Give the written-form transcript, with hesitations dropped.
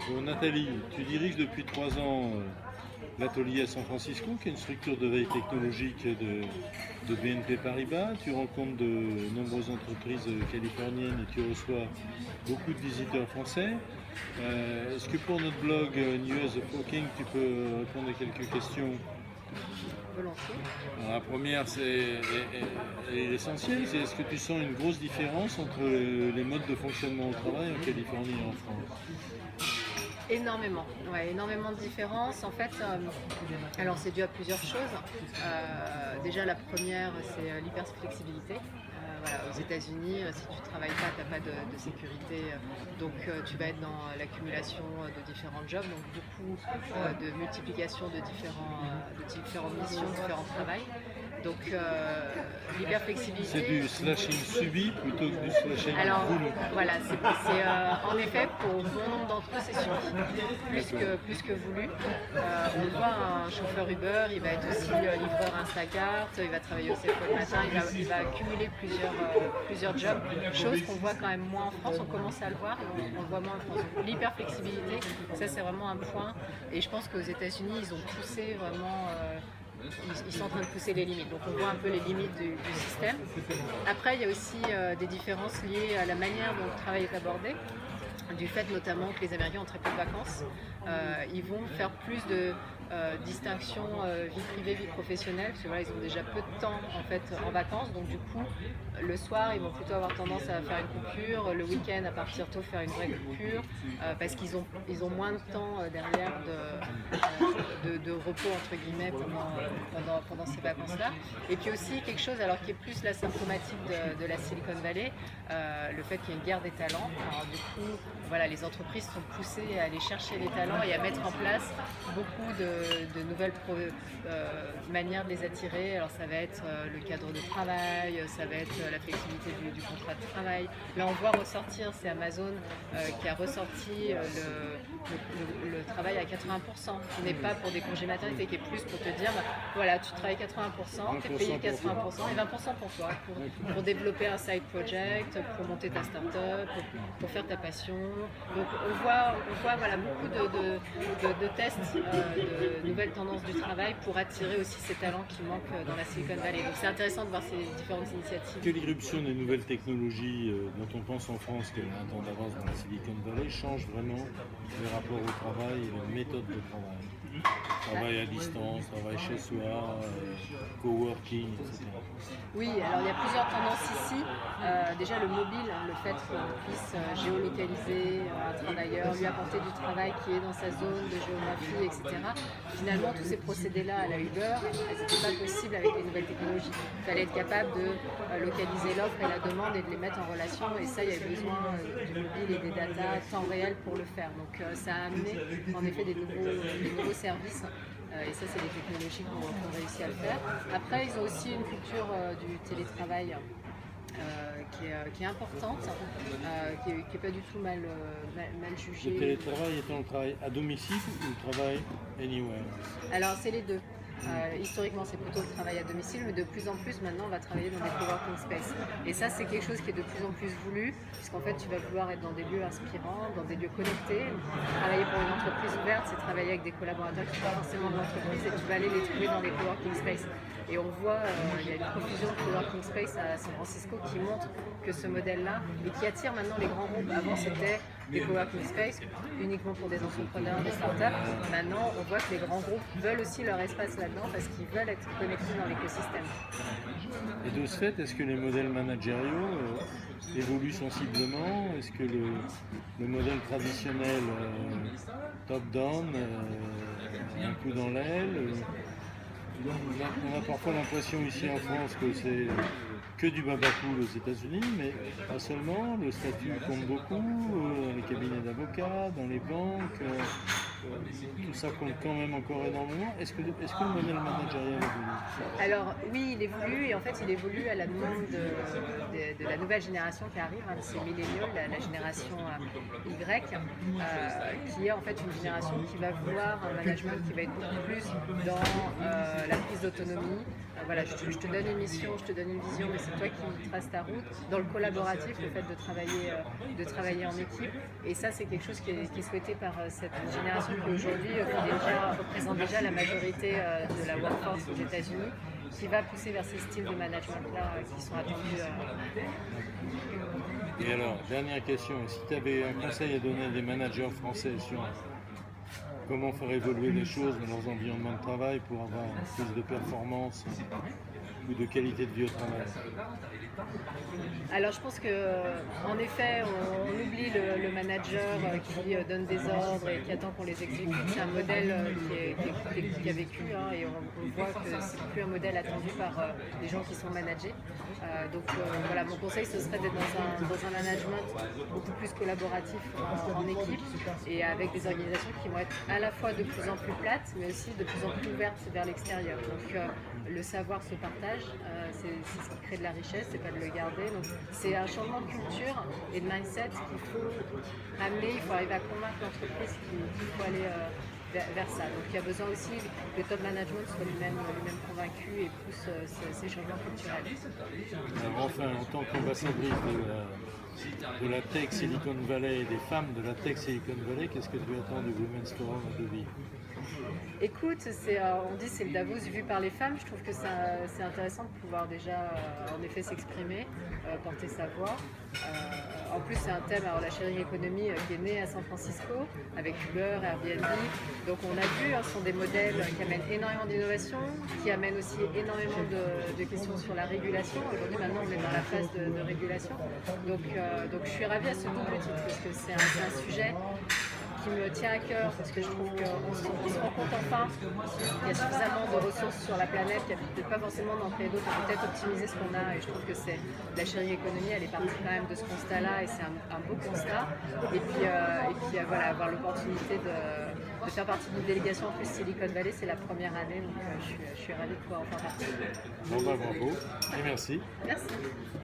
Bon, Nathalie, tu diriges depuis 3 ans l'atelier à San Francisco, qui est une structure de veille technologique de BNP Paribas. Tu rencontres de nombreuses entreprises californiennes et tu reçois beaucoup de visiteurs français. Est-ce que pour notre blog New Years of Working, tu peux répondre à quelques questions? Volontiers. Alors, la première, c'est l'essentiel, c'est est-ce que tu sens une grosse différence entre les modes de fonctionnement au travail en Californie et en France? Énormément, ouais, énormément de différences. En fait, alors c'est dû à plusieurs choses. Déjà, la première, c'est l'hyperflexibilité. Voilà, aux États-Unis, si tu ne travailles pas, tu n'as pas de sécurité, donc tu vas être dans l'accumulation de différents jobs, donc beaucoup de multiplication de différentes missions, différents travails. Donc l'hyperflexibilité. C'est du slashing subi plutôt que du slashing voulu. Voilà, en effet pour bon nombre d'entre eux c'est subi, plus que voulu. On voit un chauffeur Uber, il va être aussi livreur Instacart, il va travailler au CFO le matin, il va accumuler plusieurs jobs, chose qu'on voit quand même moins en France. On commence à le voir, on le voit moins en France. L'hyperflexibilité, ça c'est vraiment un point, et je pense qu'aux États-Unis ils ont poussé vraiment. Ils sont en train de pousser les limites, donc on voit un peu les limites du système. Après, il y a aussi des différences liées à la manière dont le travail est abordé, du fait notamment que les Américains ont très peu de vacances. Ils vont faire plus de distinction vie privée, vie professionnelle, parce que voilà, ils ont déjà peu de temps en fait en vacances, donc du coup le soir ils vont plutôt avoir tendance à faire une coupure, le week-end à partir tôt faire une vraie coupure, parce qu'ils ont moins de temps derrière de repos entre guillemets pendant ces vacances-là. Et puis aussi quelque chose alors qui est plus la symptomatique de la Silicon Valley, le fait qu'il y ait une guerre des talents. Alors du coup voilà, les entreprises sont poussées à aller chercher les talents et à mettre en place beaucoup de nouvelles manières de les attirer. Alors ça va être le cadre de travail, ça va être la flexibilité du contrat de travail. Là on voit ressortir, c'est Amazon qui a ressorti le travail à 80%, qui n'est pas pour des congés maternité, qui est plus pour te dire, voilà, tu travailles 80%, tu es payé 80% et 20% pour toi, pour développer un side project, pour monter ta start-up, pour faire ta passion. Donc on voit voilà, beaucoup de tests, de nouvelles tendances du travail pour attirer aussi ces talents qui manquent dans la Silicon Valley. Donc c'est intéressant de voir ces différentes initiatives. Que l'irruption des nouvelles technologies dont on pense en France qu'elle a un temps d'avance dans la Silicon Valley change vraiment les rapports au travail et les méthodes de travail. Travail à distance, travail chez soi, coworking, etc. Oui, alors il y a plusieurs tendances ici. Déjà le mobile, le fait qu'on puisse géolocaliser un travailleur, lui apporter du travail qui est dans sa zone de géographie, etc. Finalement, tous ces procédés-là à la Uber, elles n'étaient pas possibles avec les nouvelles technologies. Il fallait être capable de localiser l'offre et la demande et de les mettre en relation. Et ça, il y avait besoin du mobile et des data temps réel pour le faire. Donc ça a amené en effet des nouveaux services. Et ça, c'est des technologies qui ont réussi à le faire. Après, ils ont aussi une culture du télétravail qui est importante, qui n'est pas du tout mal jugée. Le télétravail étant le travail à domicile ou le travail anywhere? Alors, c'est les deux. Historiquement, c'est plutôt le travail à domicile, mais de plus en plus, maintenant, on va travailler dans des coworking space. Et ça, c'est quelque chose qui est de plus en plus voulu, puisqu'en fait, tu vas vouloir être dans des lieux inspirants, dans des lieux connectés. Travailler pour une entreprise ouverte, c'est travailler avec des collaborateurs qui ne sont pas forcément de l'entreprise, et tu vas aller les trouver dans des coworking space. Et on voit, il y a une profusion de coworking space à San Francisco qui montre que ce modèle-là, et qui attire maintenant les grands groupes. Avant, c'était des coworking space uniquement pour des entrepreneurs, des startups. Maintenant, on voit que les grands groupes veulent aussi leur espace là-dedans parce qu'ils veulent être connectés dans l'écosystème. Et de ce fait, est-ce que les modèles managériaux évoluent sensiblement? Est-ce que le modèle traditionnel top-down un coup dans l'aile? On a parfois l'impression ici en France que c'est que du babacool aux États-Unis, mais pas seulement. Le statut compte beaucoup dans les cabinets d'avocats, dans les banques. tout ça compte quand même encore énormément. Est-ce que le modèle managérial évolue? Alors oui, il évolue et en fait il évolue à la demande de la nouvelle génération qui arrive, hein, ces milléniaux, la génération Y, qui est en fait une génération qui va vouloir un management qui va être beaucoup plus dans la prise d'autonomie. Voilà, je te donne une mission, je te donne une vision, mais c'est toi qui traces ta route. Dans le collaboratif, le fait de travailler en équipe, et ça c'est quelque chose qui est souhaité par cette génération qui aujourd'hui représente déjà la majorité de la workforce aux États-Unis, qui va pousser vers ces styles de management-là qui sont attendus. Et alors, dernière question, si tu avais un conseil à donner à des managers français sur comment faire évoluer les choses dans leurs environnements de travail pour avoir plus de performance ou de qualité de vie au travail? Alors je pense qu'en effet, on oublie le manager qui donne des ordres et qui attend qu'on les exécute. C'est un modèle qui a vécu, hein, et on voit que c'est plus un modèle attendu par les gens qui sont managés. Donc voilà, mon conseil ce serait d'être dans un management beaucoup plus collaboratif en équipe et avec des organisations qui vont être à la fois de plus en plus plates mais aussi de plus en plus ouvertes vers l'extérieur. Donc le savoir se partage, c'est ce qui crée de la richesse, c'est pas de le garder. Donc c'est un changement de culture et de mindset qu'il faut amener, il faut arriver à convaincre l'entreprise qu'il faut aller vers ça. Donc il y a besoin aussi que le top management soit lui-même convaincu et pousse ces changements culturels. Alors enfin, en tant qu'ambassadrice de la tech Silicon Valley et des femmes de la tech Silicon Valley, qu'est-ce que tu attends du Women's Forum à Deauville? Écoute, on dit c'est le Davos vu par les femmes. Je trouve que c'est intéressant de pouvoir déjà en effet s'exprimer, porter sa voix. En plus c'est un thème, alors la sharing economy qui est née à San Francisco avec Uber, Airbnb. Donc on a vu, ce sont des modèles qui amènent énormément d'innovation, qui amènent aussi énormément de questions sur la régulation. Aujourd'hui maintenant on est dans la phase de régulation. Donc je suis ravie à ce double titre parce que c'est un sujet qui me tient à cœur parce que je trouve qu'on se rend compte enfin qu'il y a suffisamment de ressources sur la planète, qu'il n'y a peut-être pas forcément d'en créer d'autres, peut-être optimiser ce qu'on a, et je trouve que la sharing economy, elle est partie quand même de ce constat-là et c'est un beau constat. Et puis voilà, avoir l'opportunité de faire partie d'une délégation en plus Silicon Valley, c'est la première année, donc je suis ravie de pouvoir en faire partie. Bon, bravo et merci. Merci.